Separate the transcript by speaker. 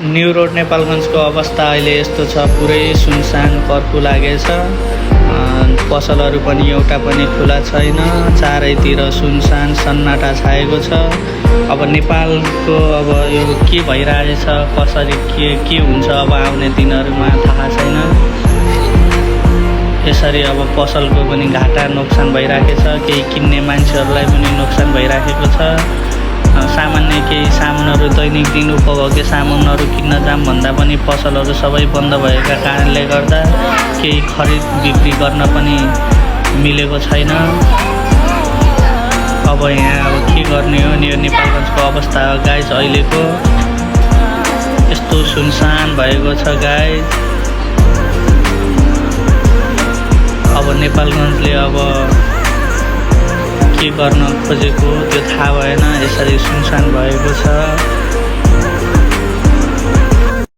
Speaker 1: New road नेपालगञ्जको अवस्था अहिले यस्तो छ, पुरै सुनसान कर्फु लागेछ। पसलहरू पनि एउटा पनि खुला छैन, चारैतिर सुनसान सन्नाटा छाएको छ। अब नेपालको अब यो के भइरहेछ, कसरी के हुन्छ अब आउने दिनहरूमा थाहा छैन। यसरी अब पसलको पनि घाटा नोक्सान भइराखेको छ, केही किन्ने मान्छेहरूलाई पनि नोक्सान भइराखेको छ। सामान्य केही सामानहरू दैनिक दिन उपभोग्य सामानहरू किन्न जाम भन्दा पनि पसलहरू सबै बन्द भएका कारणले गर्दा केही खरिद बिक्री गर्न पनि मिलेको छैन। अब यहाँ अब के गर्ने हो, यो नेपालगञ्जको अवस्था हो गाइज। अहिलेको यस्तो सुनसान भएको छ गाइज। अब नेपालगञ्जले अब के गर्न खोजेको त्यो थाहा भएन, यसरी सुनसान भएको छ।